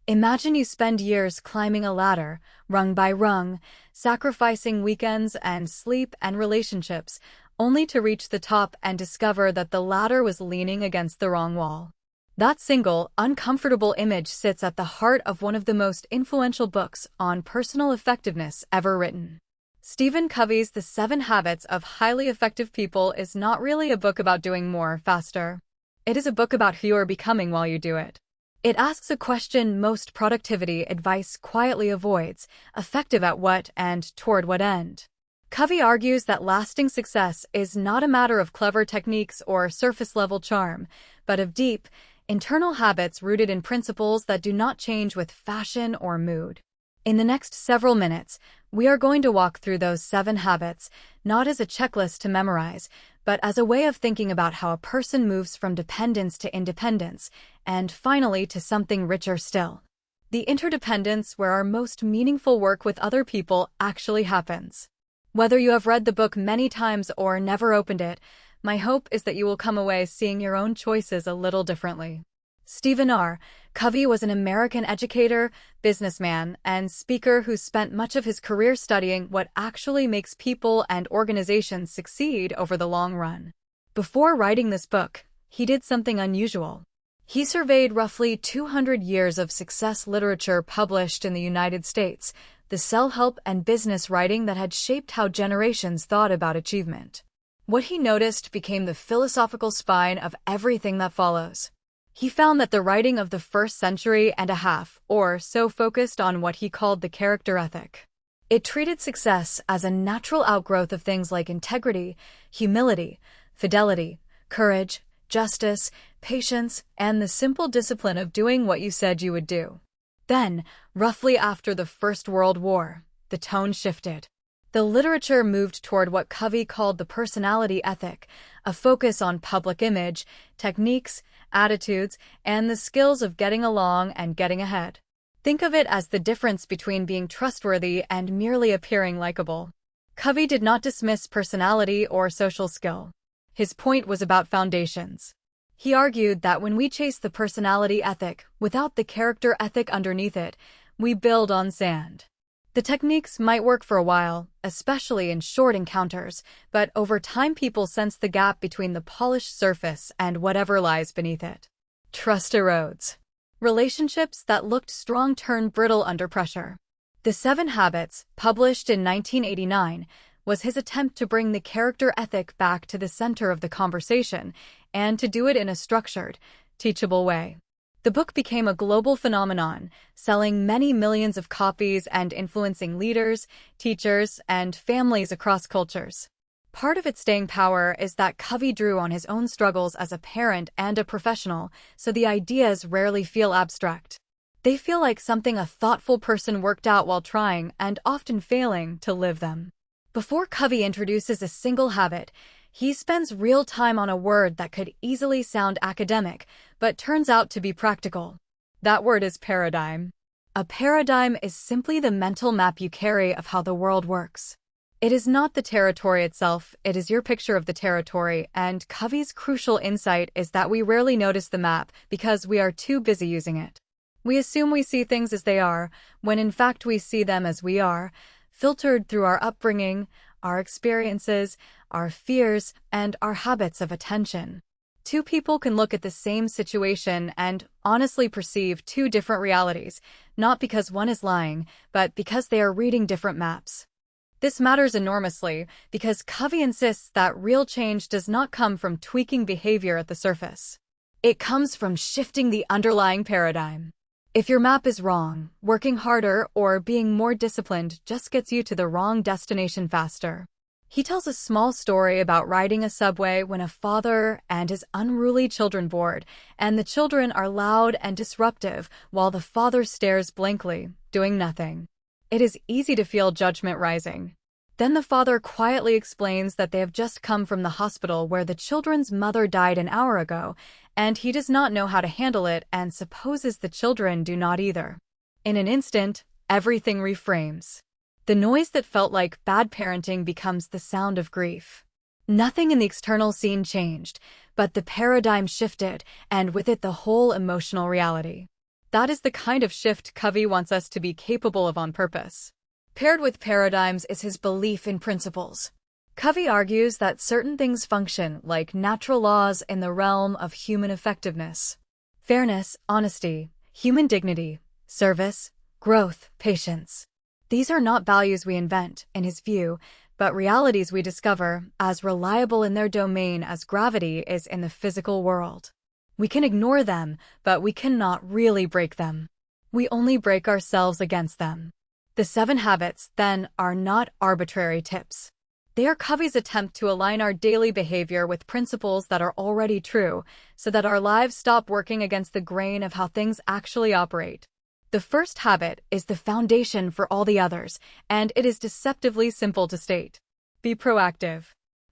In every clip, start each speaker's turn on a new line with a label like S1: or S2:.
S1: Imagine you spend years climbing a ladder, rung by rung, sacrificing weekends and sleep and relationships, only to reach the top and discover that the ladder was leaning against the wrong wall. That single, uncomfortable image sits at the heart of one of the most influential books on personal effectiveness ever written. Stephen Covey's The 7 Habits of Highly Effective People is not really a book about doing more faster. It is a book about who you are becoming while you do it. It asks a question most productivity advice quietly avoids: effective at what and toward what end? Covey argues that lasting success is not a matter of clever techniques or surface-level charm, but of deep, internal habits rooted in principles that do not change with fashion or mood. In the next several minutes, we are going to walk through those 7 habits, not as a checklist to memorize, but as a way of thinking about how a person moves from dependence to independence, and finally to something richer still. The interdependence where our most meaningful work with other people actually happens. Whether you have read the book many times or never opened it, my hope is that you will come away seeing your own choices a little differently. Stephen R. Covey was an American educator, businessman, and speaker who spent much of his career studying what actually makes people and organizations succeed over the long run. Before writing this book, he did something unusual. He surveyed roughly 200 years of success literature published in the United States, the self-help and business writing that had shaped how generations thought about achievement. What he noticed became the philosophical spine of everything that follows. He found that the writing of the first century and a half or so focused on what he called the character ethic. It treated success as a natural outgrowth of things like integrity, humility, fidelity, courage, justice, patience, and the simple discipline of doing what you said you would do. Then, roughly after the First World War, the tone shifted. The literature moved toward what Covey called the personality ethic, a focus on public image, techniques, attitudes, and the skills of getting along and getting ahead. Think of it as the difference between being trustworthy and merely appearing likable. Covey did not dismiss personality or social skill. His point was about foundations. He argued that when we chase the personality ethic without the character ethic underneath it, we build on sand. The techniques might work for a while, especially in short encounters, but over time people sense the gap between the polished surface and whatever lies beneath it. Trust erodes. Relationships that looked strong turn brittle under pressure. The 7 Habits, published in 1989, was his attempt to bring the character ethic back to the center of the conversation, and to do it in a structured, teachable way. The book became a global phenomenon, selling many millions of copies and influencing leaders, teachers, and families across cultures. Part of its staying power is that Covey drew on his own struggles as a parent and a professional, so the ideas rarely feel abstract. They feel like something a thoughtful person worked out while trying and often failing to live them. Before Covey introduces a single habit, he spends real time on a word that could easily sound academic, but turns out to be practical. That word is paradigm. A paradigm is simply the mental map you carry of how the world works. It is not the territory itself, it is your picture of the territory, and Covey's crucial insight is that we rarely notice the map because we are too busy using it. We assume we see things as they are, when in fact we see them as we are, filtered through our upbringing, our experiences, our fears, and our habits of attention. 2 people can look at the same situation and honestly perceive 2 different realities, not because one is lying, but because they are reading different maps. This matters enormously because Covey insists that real change does not come from tweaking behavior at the surface. It comes from shifting the underlying paradigm. If your map is wrong, working harder or being more disciplined just gets you to the wrong destination faster. He tells a small story about riding a subway when a father and his unruly children board, and the children are loud and disruptive while the father stares blankly, doing nothing. It is easy to feel judgment rising. Then the father quietly explains that they have just come from the hospital where the children's mother died an hour ago, and he does not know how to handle it and supposes the children do not either. In an instant, everything reframes. The noise that felt like bad parenting becomes the sound of grief. Nothing in the external scene changed, but the paradigm shifted, and with it the whole emotional reality. That is the kind of shift Covey wants us to be capable of on purpose. Paired with paradigms is his belief in principles. Covey argues that certain things function like natural laws in the realm of human effectiveness. Fairness, honesty, human dignity, service, growth, patience. These are not values we invent, in his view, but realities we discover, as reliable in their domain as gravity is in the physical world. We can ignore them, but we cannot really break them. We only break ourselves against them. The 7 habits, then, are not arbitrary tips. They are Covey's attempt to align our daily behavior with principles that are already true, so that our lives stop working against the grain of how things actually operate. The first habit is the foundation for all the others, and it is deceptively simple to state. Be proactive.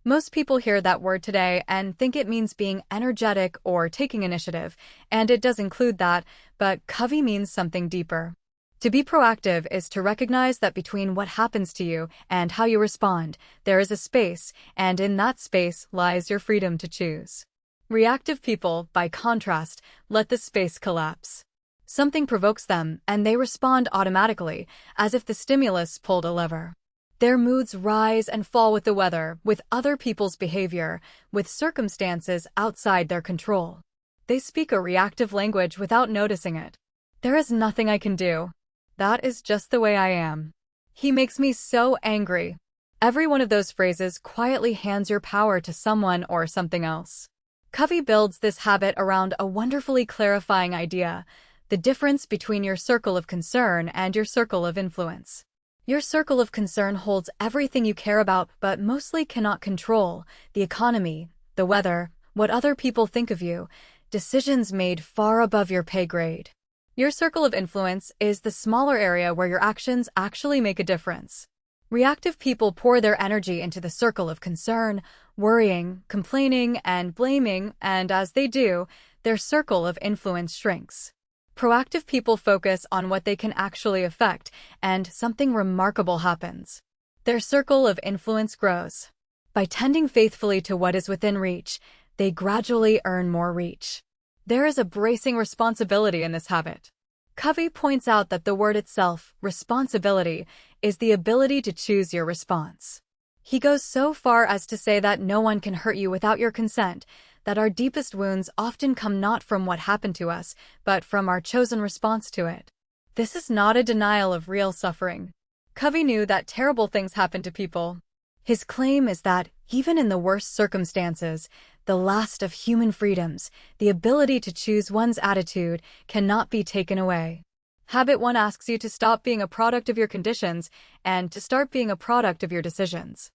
S1: Most people hear that word today and think it means being energetic or taking initiative, and it does include that, but Covey means something deeper. To be proactive is to recognize that between what happens to you and how you respond, there is a space, and in that space lies your freedom to choose. Reactive people, by contrast, let the space collapse. Something provokes them, and they respond automatically, as if the stimulus pulled a lever. Their moods rise and fall with the weather, with other people's behavior, with circumstances outside their control. They speak a reactive language without noticing it. There is nothing I can do. That is just the way I am. He makes me so angry. Every one of those phrases quietly hands your power to someone or something else. Covey builds this habit around a wonderfully clarifying idea: the difference between your circle of concern and your circle of influence. Your circle of concern holds everything you care about but mostly cannot control: the economy, the weather, what other people think of you, decisions made far above your pay grade. Your circle of influence is the smaller area where your actions actually make a difference. Reactive people pour their energy into the circle of concern, worrying, complaining, and blaming, and as they do, their circle of influence shrinks. Proactive people focus on what they can actually affect, and something remarkable happens. Their circle of influence grows. By tending faithfully to what is within reach, they gradually earn more reach. There is a bracing responsibility in this habit. Covey points out that the word itself, responsibility, is the ability to choose your response. He goes so far as to say that no one can hurt you without your consent, that our deepest wounds often come not from what happened to us, but from our chosen response to it. This is not a denial of real suffering. Covey knew that terrible things happen to people. His claim is that, even in the worst circumstances, the last of human freedoms, the ability to choose one's attitude, cannot be taken away. Habit 1 asks you to stop being a product of your conditions and to start being a product of your decisions.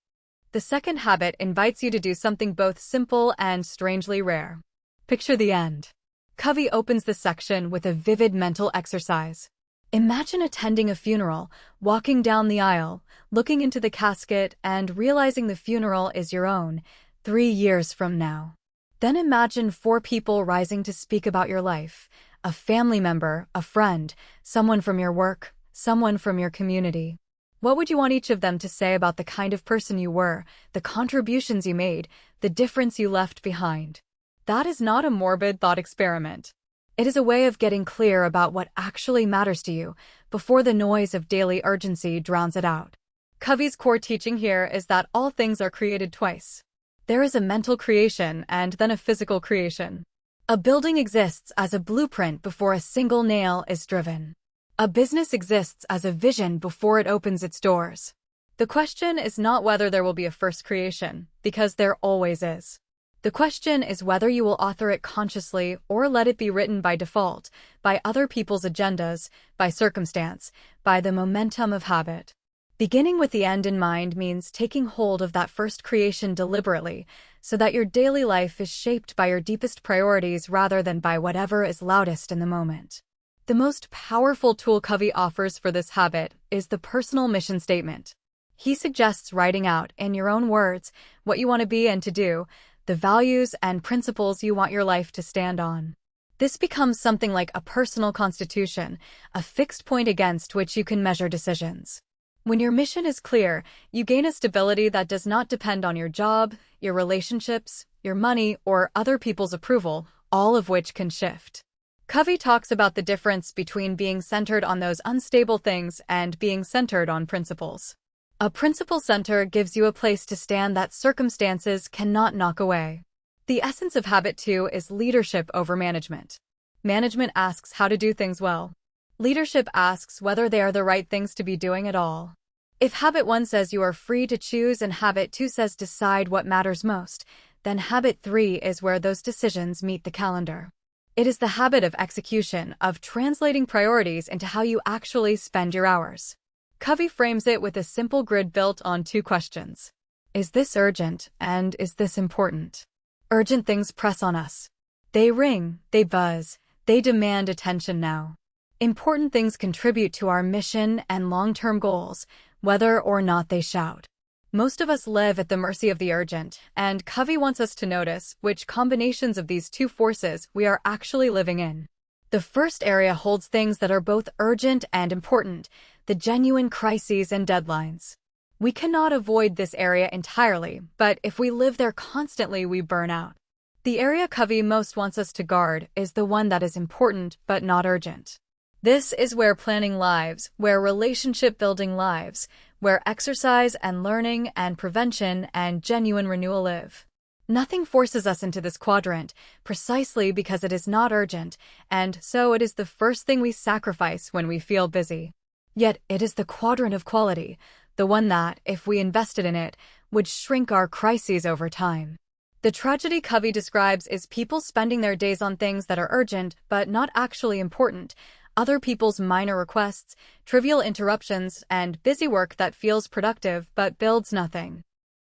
S1: The second habit invites you to do something both simple and strangely rare. Picture the end. Covey opens this section with a vivid mental exercise. Imagine attending a funeral, walking down the aisle, looking into the casket, and realizing the funeral is your own, 3 years from now. Then imagine 4 people rising to speak about your life: a family member, a friend, someone from your work, someone from your community. What would you want each of them to say about the kind of person you were, the contributions you made, the difference you left behind? That is not a morbid thought experiment. It is a way of getting clear about what actually matters to you before the noise of daily urgency drowns it out. Covey's core teaching here is that all things are created twice. There is a mental creation and then a physical creation. A building exists as a blueprint before a single nail is driven. A business exists as a vision before it opens its doors. The question is not whether there will be a first creation, because there always is. The question is whether you will author it consciously or let it be written by default, by other people's agendas, by circumstance, by the momentum of habit. Beginning with the end in mind means taking hold of that first creation deliberately, so that your daily life is shaped by your deepest priorities rather than by whatever is loudest in the moment. The most powerful tool Covey offers for this habit is the personal mission statement. He suggests writing out, in your own words, what you want to be and to do, the values and principles you want your life to stand on. This becomes something like a personal constitution, a fixed point against which you can measure decisions. When your mission is clear, you gain a stability that does not depend on your job, your relationships, your money, or other people's approval, all of which can shift. Covey talks about the difference between being centered on those unstable things and being centered on principles. A principle center gives you a place to stand that circumstances cannot knock away. The essence of habit 2 is leadership over management. Management asks how to do things well. Leadership asks whether they are the right things to be doing at all. If habit 1 says you are free to choose and habit 2 says decide what matters most, then habit 3 is where those decisions meet the calendar. It is the habit of execution, of translating priorities into how you actually spend your hours. Covey frames it with a simple grid built on 2 questions. Is this urgent, and is this important? Urgent things press on us. They ring, they buzz, they demand attention now. Important things contribute to our mission and long-term goals, whether or not they shout. Most of us live at the mercy of the urgent, and Covey wants us to notice which combinations of these 2 forces we are actually living in. The first area holds things that are both urgent and important, the genuine crises and deadlines. We cannot avoid this area entirely, but if we live there constantly, we burn out. The area Covey most wants us to guard is the one that is important but not urgent. This is where planning lives, where relationship-building lives, where exercise and learning and prevention and genuine renewal live. Nothing forces us into this quadrant, precisely because it is not urgent, and so it is the first thing we sacrifice when we feel busy. Yet it is the quadrant of quality, the one that, if we invested in it, would shrink our crises over time. The tragedy Covey describes is people spending their days on things that are urgent but not actually important, other people's minor requests, trivial interruptions, and busy work that feels productive but builds nothing.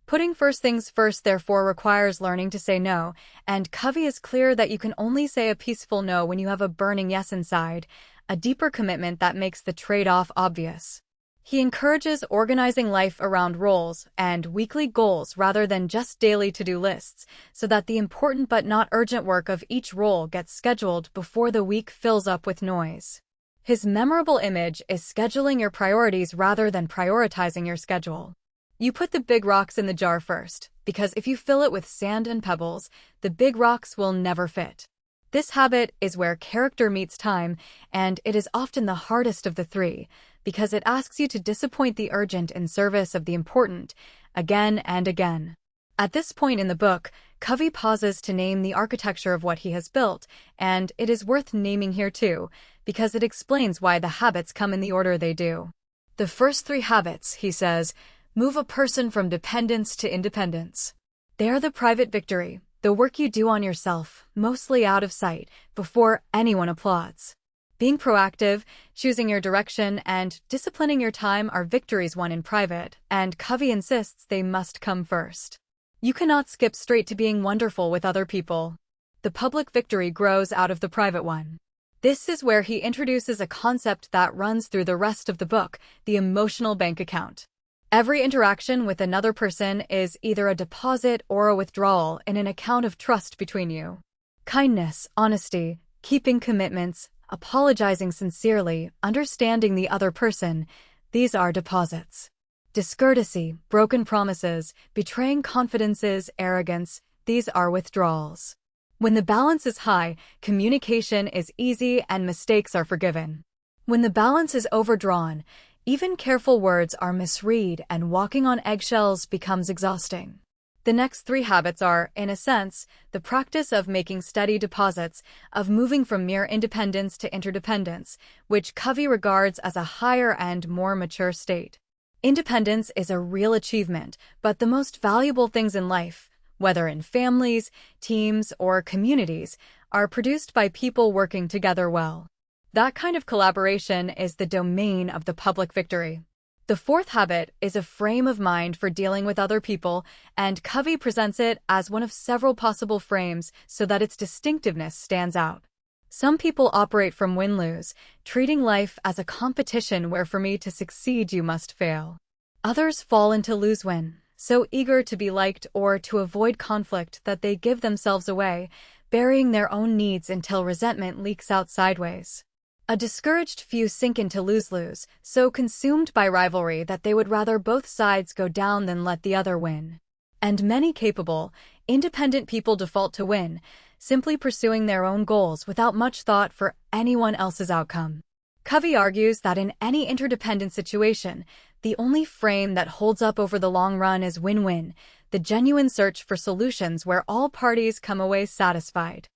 S1: Putting first things first therefore requires learning to say no, and Covey is clear that you can only say a peaceful no when you have a burning yes inside, a deeper commitment that makes the trade-off obvious. He encourages organizing life around roles and weekly goals rather than just daily to-do lists, so that the important but not urgent work of each role gets scheduled before the week fills up with noise. His memorable image is scheduling your priorities rather than prioritizing your schedule. You put the big rocks in the jar first, because if you fill it with sand and pebbles, the big rocks will never fit. This habit is where character meets time, and it is often the hardest of the 3, because it asks you to disappoint the urgent in service of the important, again and again. At this point in the book, Covey pauses to name the architecture of what he has built, and it is worth naming here too, because it explains why the habits come in the order they do. The first 3 habits, he says, move a person from dependence to independence. They are the private victory, the work you do on yourself, mostly out of sight, before anyone applauds. Being proactive, choosing your direction, and disciplining your time are victories won in private, and Covey insists they must come first. You cannot skip straight to being wonderful with other people. The public victory grows out of the private one. This is where he introduces a concept that runs through the rest of the book, the emotional bank account. Every interaction with another person is either a deposit or a withdrawal in an account of trust between you. Kindness, honesty, keeping commitments, apologizing sincerely, understanding the other person, these are deposits. Discourtesy, broken promises, betraying confidences, arrogance, these are withdrawals. When the balance is high, communication is easy and mistakes are forgiven. When the balance is overdrawn, even careful words are misread and walking on eggshells becomes exhausting. The next 3 habits are, in a sense, the practice of making steady deposits, of moving from mere independence to interdependence, which Covey regards as a higher and more mature state. Independence is a real achievement, but the most valuable things in life, whether in families, teams, or communities, are produced by people working together well. That kind of collaboration is the domain of the public victory. The 4th habit is a frame of mind for dealing with other people, and Covey presents it as one of several possible frames so that its distinctiveness stands out. Some people operate from win-lose, treating life as a competition where for me to succeed you must fail. Others fall into lose-win, so eager to be liked or to avoid conflict that they give themselves away, burying their own needs until resentment leaks out sideways. A discouraged few sink into lose-lose, so consumed by rivalry that they would rather both sides go down than let the other win. And many capable, independent people default to win, simply pursuing their own goals without much thought for anyone else's outcome. Covey argues that in any interdependent situation, the only frame that holds up over the long run is win-win, the genuine search for solutions where all parties come away satisfied.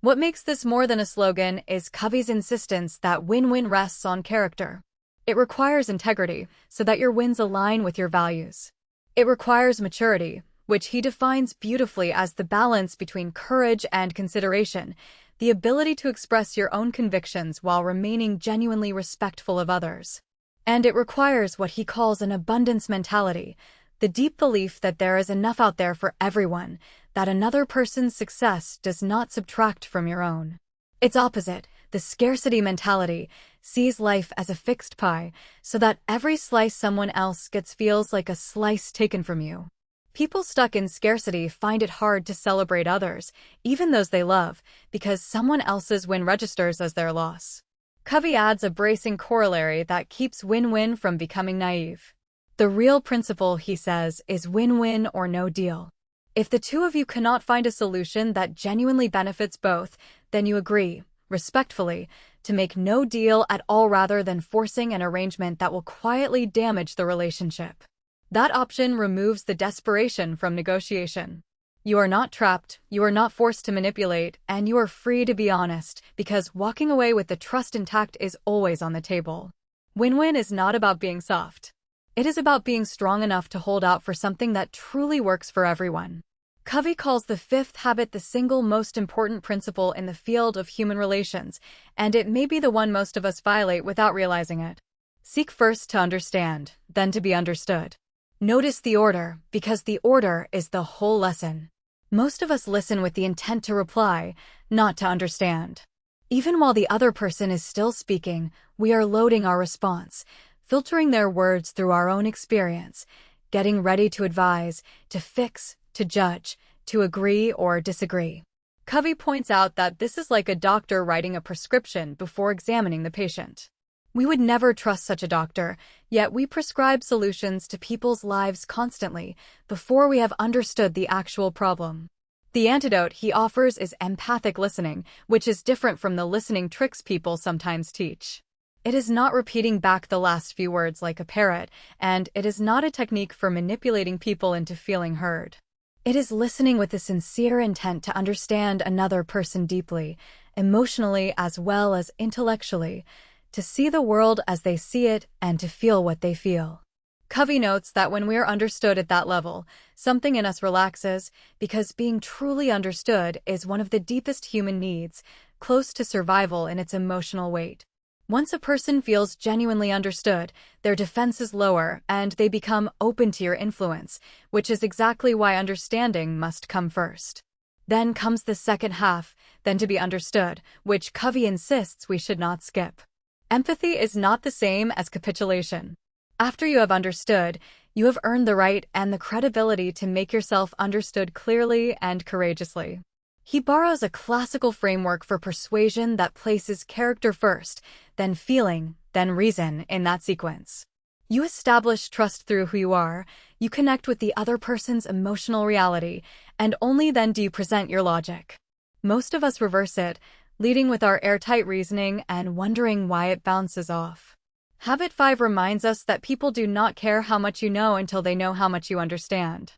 S1: What makes this more than a slogan is Covey's insistence that win-win rests on character. It requires integrity, so that your wins align with your values. It requires maturity, which he defines beautifully as the balance between courage and consideration, the ability to express your own convictions while remaining genuinely respectful of others. And it requires what he calls an abundance mentality, the deep belief that there is enough out there for everyone, that another person's success does not subtract from your own. Its opposite, the scarcity mentality, sees life as a fixed pie, so that every slice someone else gets feels like a slice taken from you. People stuck in scarcity find it hard to celebrate others, even those they love, because someone else's win registers as their loss. Covey adds a bracing corollary that keeps win-win from becoming naive. The real principle, he says, is win-win or no deal. If the two of you cannot find a solution that genuinely benefits both, then you agree, respectfully, to make no deal at all rather than forcing an arrangement that will quietly damage the relationship. That option removes the desperation from negotiation. You are not trapped, you are not forced to manipulate, and you are free to be honest, because walking away with the trust intact is always on the table. Win-win is not about being soft. It is about being strong enough to hold out for something that truly works for everyone. Covey calls the fifth habit the single most important principle in the field of human relations, and it may be the one most of us violate without realizing it. Seek first to understand, then to be understood. Notice the order, because the order is the whole lesson. Most of us listen with the intent to reply, not to understand. Even while the other person is still speaking, we are loading our response, filtering their words through our own experience, getting ready to advise, to fix, to judge, to agree or disagree. Covey points out that this is like a doctor writing a prescription before examining the patient. We would never trust such a doctor, yet we prescribe solutions to people's lives constantly before we have understood the actual problem. The antidote he offers is empathic listening, which is different from the listening tricks people sometimes teach. It is not repeating back the last few words like a parrot, and it is not a technique for manipulating people into feeling heard. It is listening with a sincere intent to understand another person deeply, emotionally as well as intellectually, to see the world as they see it and to feel what they feel. Covey notes that when we are understood at that level, something in us relaxes, because being truly understood is one of the deepest human needs, close to survival in its emotional weight. Once a person feels genuinely understood, their defenses lower and they become open to your influence, which is exactly why understanding must come first. Then comes the second half, then to be understood, which Covey insists we should not skip. Empathy is not the same as capitulation. After you have understood, you have earned the right and the credibility to make yourself understood clearly and courageously. He borrows a classical framework for persuasion that places character first, then feeling, then reason in that sequence. You establish trust through who you are, you connect with the other person's emotional reality, and only then do you present your logic. Most of us reverse it, leading with our airtight reasoning and wondering why it bounces off. Habit 5 reminds us that people do not care how much you know until they know how much you understand.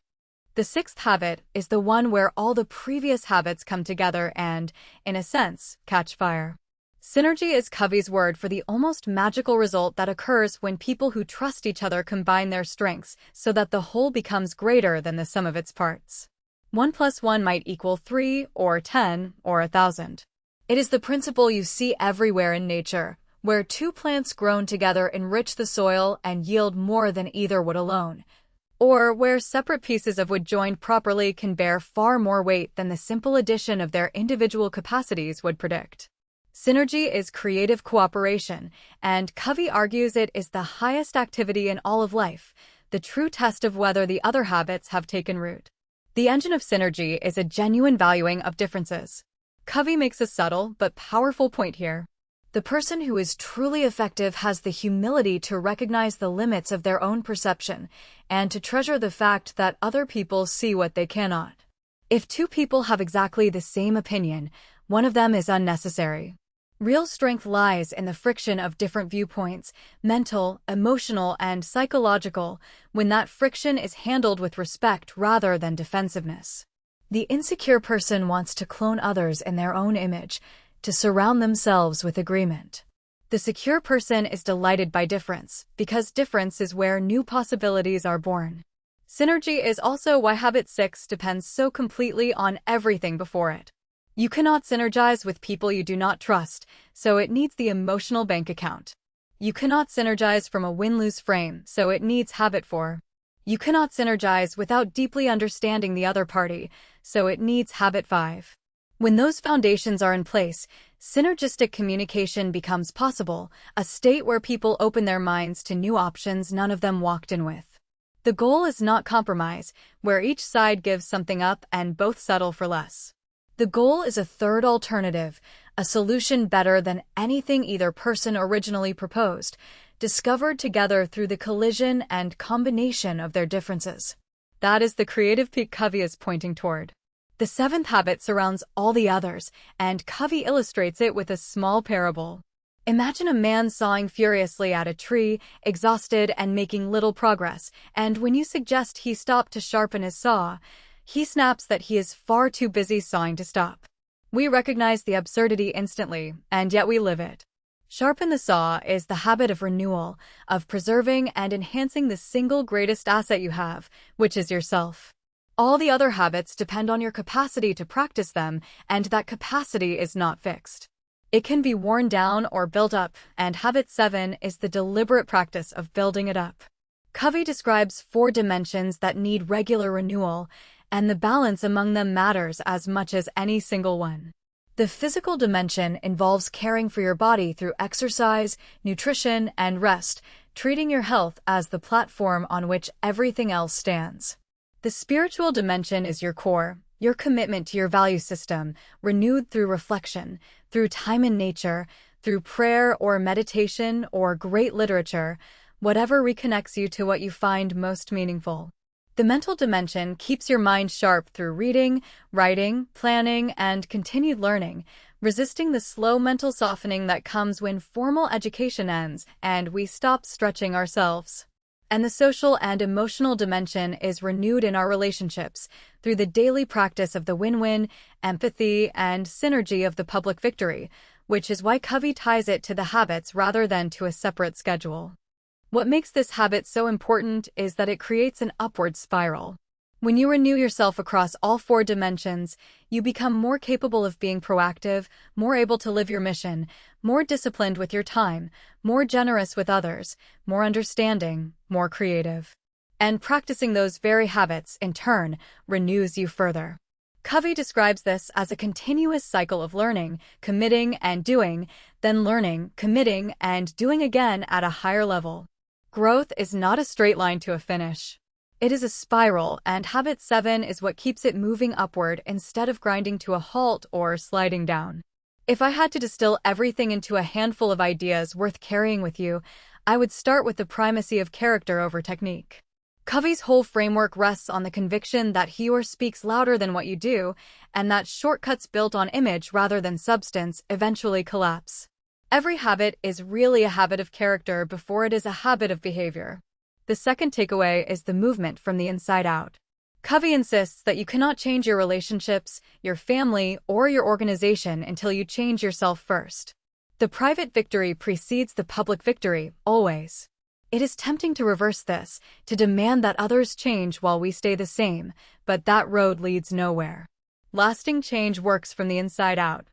S1: The sixth habit is the one where all the previous habits come together and, in a sense, catch fire. Synergy is Covey's word for the almost magical result that occurs when people who trust each other combine their strengths so that the whole becomes greater than the sum of its parts. 1 + 1 might equal 3 or 10 or 1,000. It is the principle you see everywhere in nature, where two plants grown together enrich the soil and yield more than either would alone, or where separate pieces of wood joined properly can bear far more weight than the simple addition of their individual capacities would predict. Synergy is creative cooperation, and Covey argues it is the highest activity in all of life, the true test of whether the other habits have taken root. The engine of synergy is a genuine valuing of differences. Covey makes a subtle but powerful point here. The person who is truly effective has the humility to recognize the limits of their own perception and to treasure the fact that other people see what they cannot. If two people have exactly the same opinion, one of them is unnecessary. Real strength lies in the friction of different viewpoints, mental, emotional, and psychological, when that friction is handled with respect rather than defensiveness. The insecure person wants to clone others in their own image, to surround themselves with agreement. The secure person is delighted by difference, because difference is where new possibilities are born. Synergy is also why habit 6 depends so completely on everything before it. You cannot synergize with people you do not trust, so it needs the emotional bank account. You cannot synergize from a win-lose frame, so it needs habit 4. You cannot synergize without deeply understanding the other party, so it needs habit 5. When those foundations are in place, synergistic communication becomes possible, a state where people open their minds to new options none of them walked in with. The goal is not compromise, where each side gives something up and both settle for less. The goal is a third alternative, a solution better than anything either person originally proposed, discovered together through the collision and combination of their differences. That is the creative peak Covey is pointing toward. The 7th habit surrounds all the others, and Covey illustrates it with a small parable. Imagine a man sawing furiously at a tree, exhausted and making little progress, and when you suggest he stop to sharpen his saw, he snaps that he is far too busy sawing to stop. We recognize the absurdity instantly, and yet we live it. Sharpen the saw is the habit of renewal, of preserving and enhancing the single greatest asset you have, which is yourself. All the other habits depend on your capacity to practice them, and that capacity is not fixed. It can be worn down or built up, and habit 7 is the deliberate practice of building it up. Covey describes 4 dimensions that need regular renewal, and the balance among them matters as much as any single one. The physical dimension involves caring for your body through exercise, nutrition, and rest, treating your health as the platform on which everything else stands. The spiritual dimension is your core, your commitment to your value system, renewed through reflection, through time in nature, through prayer or meditation or great literature, whatever reconnects you to what you find most meaningful. The mental dimension keeps your mind sharp through reading, writing, planning, and continued learning, resisting the slow mental softening that comes when formal education ends and we stop stretching ourselves. And the social and emotional dimension is renewed in our relationships through the daily practice of the win-win, empathy, and synergy of the public victory, which is why Covey ties it to the habits rather than to a separate schedule. What makes this habit so important is that it creates an upward spiral. When you renew yourself across all 4 dimensions, you become more capable of being proactive, more able to live your mission, more disciplined with your time, more generous with others, more understanding, more creative. And practicing those very habits, in turn, renews you further. Covey describes this as a continuous cycle of learning, committing, and doing, then learning, committing, and doing again at a higher level. Growth is not a straight line to a finish. It is a spiral, and habit 7 is what keeps it moving upward instead of grinding to a halt or sliding down. If I had to distill everything into a handful of ideas worth carrying with you, I would start with the primacy of character over technique. Covey's whole framework rests on the conviction that he or speaks louder than what you do, and that shortcuts built on image rather than substance eventually collapse. Every habit is really a habit of character before it is a habit of behavior. The second takeaway is the movement from the inside out. Covey insists that you cannot change your relationships, your family, or your organization until you change yourself first. The private victory precedes the public victory, always. It is tempting to reverse this, to demand that others change while we stay the same, but that road leads nowhere. Lasting change works from the inside out.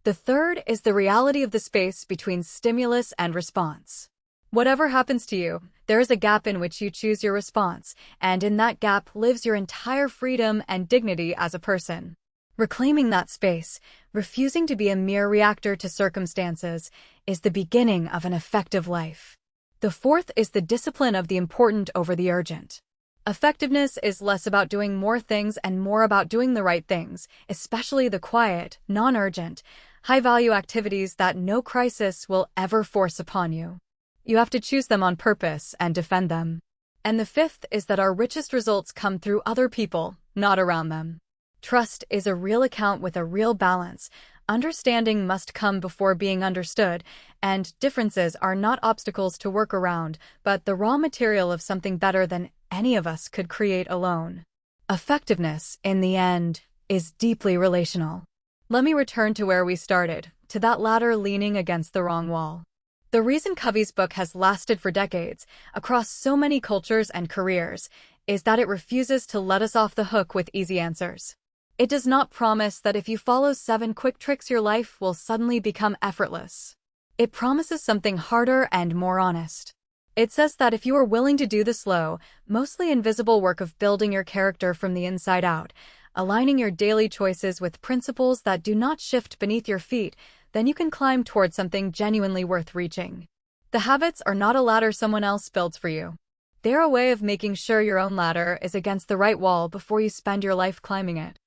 S1: The third is the reality of the space between stimulus and response. Whatever happens to you, there is a gap in which you choose your response, and in that gap lives your entire freedom and dignity as a person. Reclaiming that space, refusing to be a mere reactor to circumstances, is the beginning of an effective life. The fourth is the discipline of the important over the urgent. Effectiveness is less about doing more things and more about doing the right things, especially the quiet, non-urgent, high-value activities that no crisis will ever force upon you. You have to choose them on purpose and defend them. And the fifth is that our richest results come through other people, not around them. Trust is a real account with a real balance. Understanding must come before being understood, and differences are not obstacles to work around, but the raw material of something better than any of us could create alone. Effectiveness, in the end, is deeply relational. Let me return to where we started, to that ladder leaning against the wrong wall. The reason Covey's book has lasted for decades, across so many cultures and careers, is that it refuses to let us off the hook with easy answers. It does not promise that if you follow 7 quick tricks, your life will suddenly become effortless. It promises something harder and more honest. It says that if you are willing to do the slow, mostly invisible work of building your character from the inside out, aligning your daily choices with principles that do not shift beneath your feet, then you can climb toward something genuinely worth reaching. The habits are not a ladder someone else builds for you. They're a way of making sure your own ladder is against the right wall before you spend your life climbing it.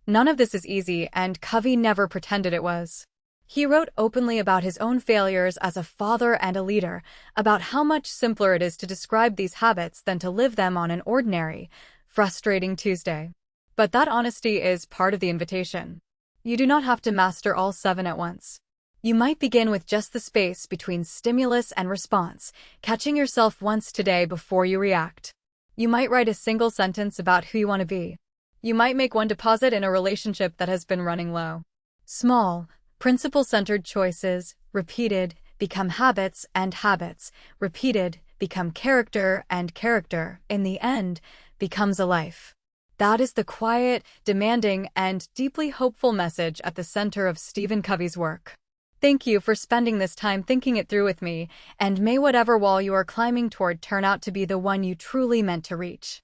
S1: None of this is easy, and Covey never pretended it was. He wrote openly about his own failures as a father and a leader, about how much simpler it is to describe these habits than to live them on an ordinary, frustrating Tuesday. But that honesty is part of the invitation. You do not have to master all 7 at once. You might begin with just the space between stimulus and response, catching yourself once today before you react. You might write a single sentence about who you want to be. You might make one deposit in a relationship that has been running low. Small, principle-centered choices, repeated, become habits, and habits, repeated, become character, and character, in the end, becomes a life. That is the quiet, demanding, and deeply hopeful message at the center of Stephen Covey's work. Thank you for spending this time thinking it through with me, and may whatever wall you are climbing toward turn out to be the one you truly meant to reach.